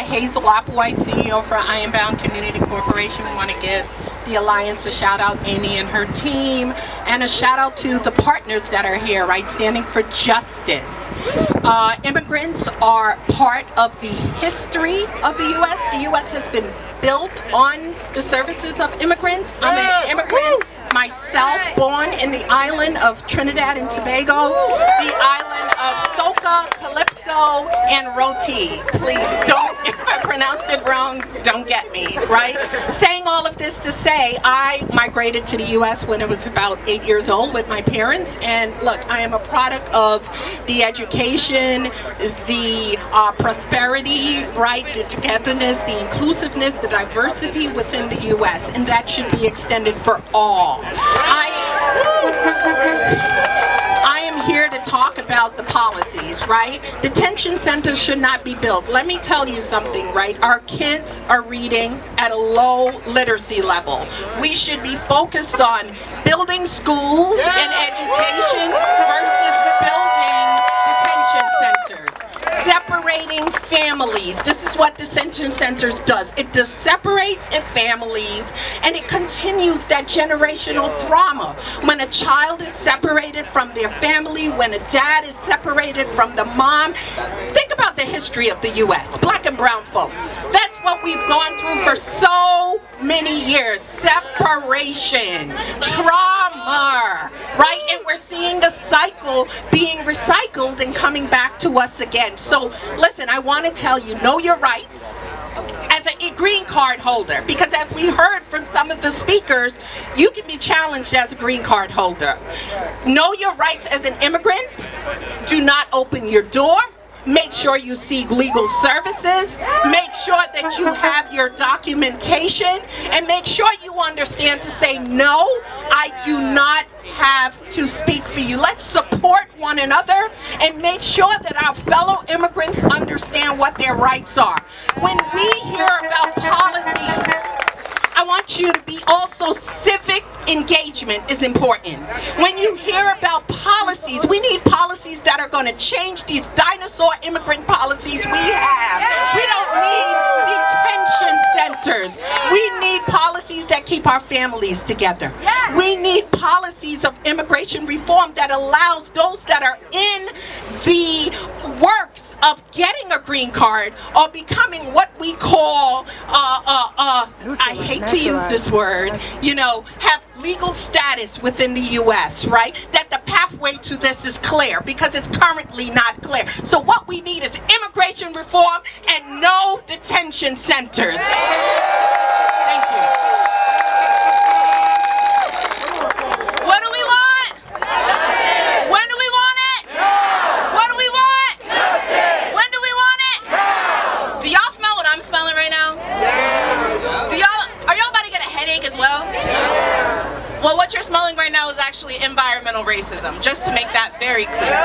Hazel Applewhite, CEO for Ironbound Community Corporation. We want to give the Alliance a shout out, Amy and her team, and a shout out to the partners that are here, right, standing for justice. Immigrants are part of the history of the U.S. The U.S. has been built on the services of immigrants. I'm an immigrant myself, born in the island of Trinidad and Tobago, the island of soca, calypso, and roti. Please don't, if I pronounced it wrong, don't get me, right? Saying all of this to say, I migrated to the U.S. when I was about 8 years old with my parents, and look, I am a product of the education, the prosperity, right, the togetherness, the inclusiveness, the diversity within the U.S., and that should be extended for all. I am here to talk about the policies, right? Detention centers should not be built. Let me tell you something, right? Our kids are reading at a low literacy level. We should be focused on building schools and education versus building detention centers. Separating families. This is what detention centers does. It just separates families, and it continues that generational trauma. When a child is separated from their family, when a dad is separated from the mom, think about the history of the U.S., black and brown folks. That's what we've gone through for so many years. Separation, trauma, right? And we're seeing the cycle being recycled and coming back to us again. So listen, I want to tell you, know your rights as a green card holder, because as we heard from some of the speakers, you can be challenged as a green card holder. Know your rights as an immigrant. Do not open your door. Make sure you seek legal services. Make sure that you have your documentation, and make sure you understand to say, no, I do not have to speak for you. Let's support one another and make sure that our fellow immigrants understand what their rights are. When we hear about policies, I want you to be also civic engagement is important. When you hear about policies, we need policies that are going to change these dinosaur immigrant policies we have. We don't need detention centers. We need policies that keep our families together. We need policies of immigration reform that allows those that are in the works of getting a green card or becoming what we call, I hate to use this word, you know, have legal status within the U.S., right? That the pathway to this is clear, because it's currently not clear. So what we need is immigration reform and no detention centers. Thank you. What do we want? When do we want it? What do we want? When do we want it? Do y'all smell what I'm smelling right now? Are y'all about to get a headache as well? Well, what you're smelling right now is actually environmental racism, just to make that very clear.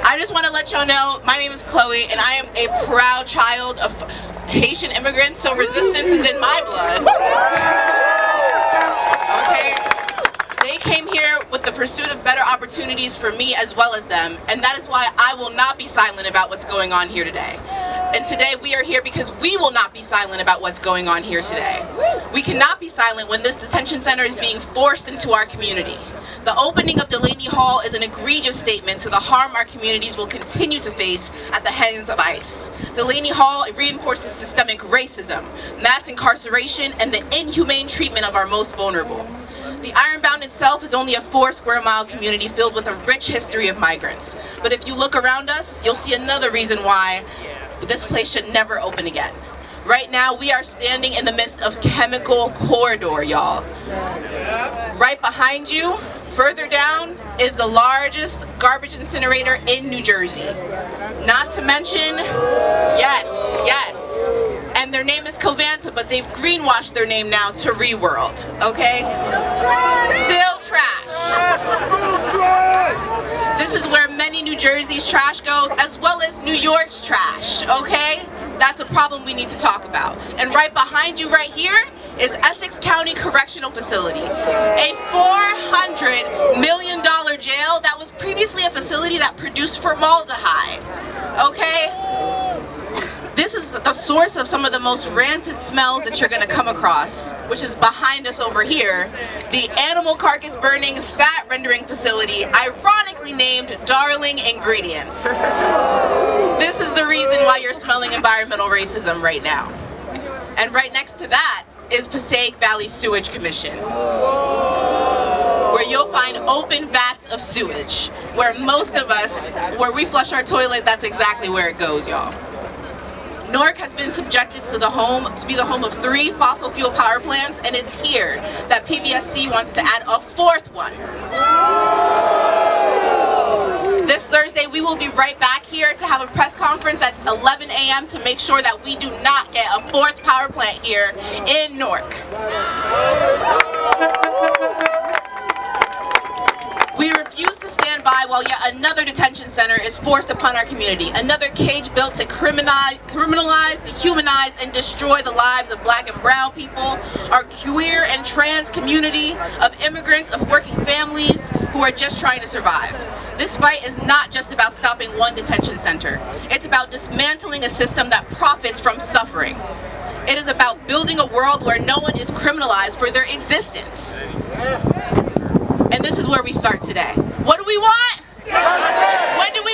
I just want to let y'all know, my name is Chloe, and I am a proud child of Haitian immigrants, so resistance is in my blood. Okay? They came here with the pursuit of better opportunities for me as well as them, and that is why I will not be silent about what's going on here today. And today we are here because we will not be silent about what's going on here today. We cannot be silent when this detention center is being forced into our community. The opening of Delaney Hall is an egregious statement to the harm our communities will continue to face at the hands of ICE. Delaney Hall reinforces systemic racism, mass incarceration, and the inhumane treatment of our most vulnerable. The Ironbound itself is only a 4 square mile community filled with a rich history of migrants. But if you look around us, you'll see another reason why this place should never open again. Right now, we are standing in the midst of Chemical Corridor, y'all. Right behind you, further down, is the largest garbage incinerator in New Jersey. Not to mention, yes, and their name is Covanta, but they've greenwashed their name now to Reworld, okay? Still trash. This is where many New Jersey's trash goes, as well as New York's trash, okay? That's a problem we need to talk about. And right behind you right here is Essex County Correctional Facility, a $400 million jail that was previously a facility that produced formaldehyde, okay? this is the source of some of the most rancid smells that you're going to come across, which is behind us over here, the animal carcass burning, fat rendering facility, ironically named Darling Ingredients. This is the reason why you're smelling environmental racism right now. And right next to that is Passaic Valley Sewage Commission, where you'll find open vats of sewage, where most of us, where we flush our toilet, that's exactly where it goes, y'all. Newark has been subjected to be the home of 3 fossil fuel power plants, and it's here that PVSC wants to add a 4th one. This Thursday, we will be right back here to have a press conference at 11 a.m. to make sure that we do not get a 4th power plant here in Newark. We refuse to stand by while yet another detention center is forced upon our community. Another cage built to criminalize, dehumanize, and destroy the lives of Black and brown people, our queer and trans community, of immigrants, of working families who are just trying to survive. This fight is not just about stopping one detention center. It's about dismantling a system that profits from suffering. It is about building a world where no one is criminalized for their existence. And this is where we start today. What do we want? When do we